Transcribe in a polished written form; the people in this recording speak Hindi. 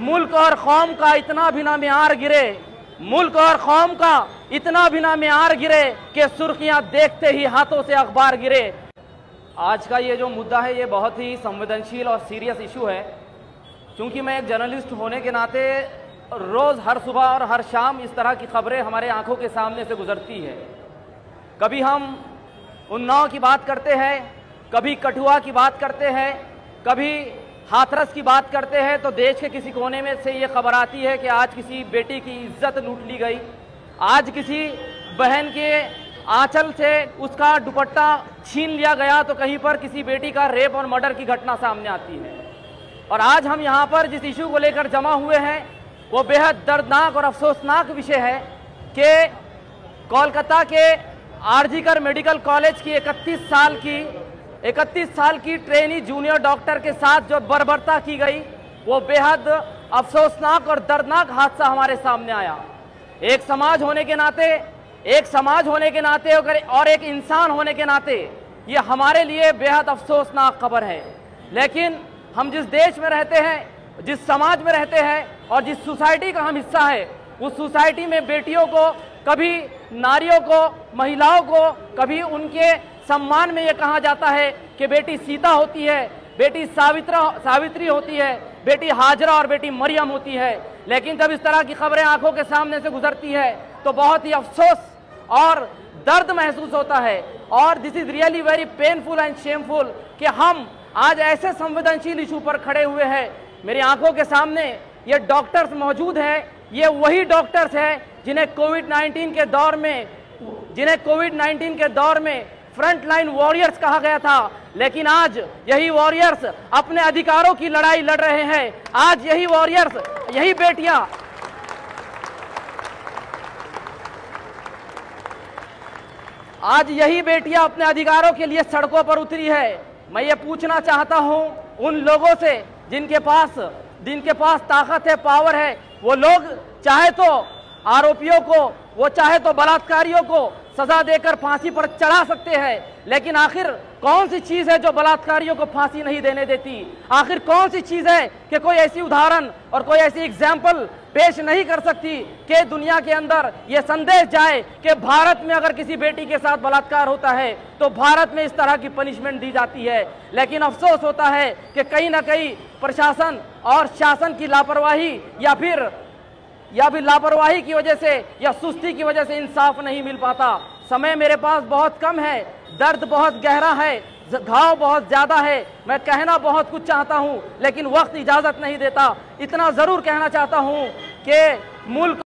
मुल्क और कौम का इतना भी ना मियार गिरे, मुल्क और कौम का इतना भी ना मियार गिरे कि सुर्खियां देखते ही हाथों से अखबार गिरे। आज का ये जो मुद्दा है ये बहुत ही संवेदनशील और सीरियस इशू है, क्योंकि मैं एक जर्नलिस्ट होने के नाते रोज़ हर सुबह और हर शाम इस तरह की खबरें हमारे आंखों के सामने से गुजरती है। कभी हम उन्नाव की बात करते हैं, कभी कठुआ की बात करते हैं, कभी हाथरस की बात करते हैं, तो देश के किसी कोने में से ये खबर आती है कि आज किसी बेटी की इज्जत लूट ली गई, आज किसी बहन के आंचल से उसका दुपट्टा छीन लिया गया, तो कहीं पर किसी बेटी का रेप और मर्डर की घटना सामने आती है। और आज हम यहाँ पर जिस इशू को लेकर जमा हुए हैं वो बेहद दर्दनाक और अफसोसनाक विषय है कि कोलकाता के आरजीकर मेडिकल कॉलेज की 31 साल की ट्रेनी जूनियर डॉक्टर के साथ जो बर्बरता की गई वो बेहद अफसोसनाक और दर्दनाक हादसा हमारे सामने आया। एक समाज होने के नाते और एक इंसान होने के नाते ये हमारे लिए बेहद अफसोसनाक खबर है। लेकिन हम जिस देश में रहते हैं, जिस समाज में रहते हैं और जिस सोसाइटी का हम हिस्सा है, उस सोसाइटी में बेटियों को, कभी नारियों को, महिलाओं को, कभी उनके सम्मान में ये कहा जाता है कि बेटी सीता होती है, बेटी सावित्री होती है, बेटी हाजरा और बेटी मरियम होती है। लेकिन जब इस तरह की खबरें आंखों के सामने से गुजरती है तो बहुत ही अफसोस और दर्द महसूस होता है। और this is really very painful and shameful कि हम आज ऐसे संवेदनशील इशू पर खड़े हुए हैं। मेरी आंखों के सामने ये डॉक्टर्स मौजूद हैं, ये वही डॉक्टर्स हैं जिन्हें कोविड-19 के दौर में फ्रंट लाइन वॉरियर्स कहा गया था। लेकिन आज यही वॉरियर्स अपने अधिकारों की लड़ाई लड़ रहे हैं। आज यही वॉरियर्स, यही बेटियां अपने अधिकारों के लिए सड़कों पर उतरी है। मैं ये पूछना चाहता हूं उन लोगों से जिनके पास ताकत है, पावर है, वो लोग चाहे तो आरोपियों को, वो चाहे तो बलात्कारियों को सजा देकर फांसी पर चढ़ा सकते हैं। लेकिन आखिर कौन सी चीज है जो बलात्कारियों को फांसी नहीं देने देती? आखिर कौन सी चीज है कि कोई ऐसी उदाहरण और कोई ऐसी एग्जाम्पल पेश नहीं कर सकती कि दुनिया के अंदर ये संदेश जाए कि भारत में अगर किसी बेटी के साथ बलात्कार होता है तो भारत में इस तरह की पनिशमेंट दी जाती है। लेकिन अफसोस होता है कि कहीं ना कहीं प्रशासन और शासन की लापरवाही या फिर लापरवाही की वजह से या सुस्ती की वजह से इंसाफ नहीं मिल पाता। समय मेरे पास बहुत कम है, दर्द बहुत गहरा है, घाव बहुत ज्यादा है, मैं कहना बहुत कुछ चाहता हूं लेकिन वक्त इजाजत नहीं देता। इतना जरूर कहना चाहता हूं कि मुल्क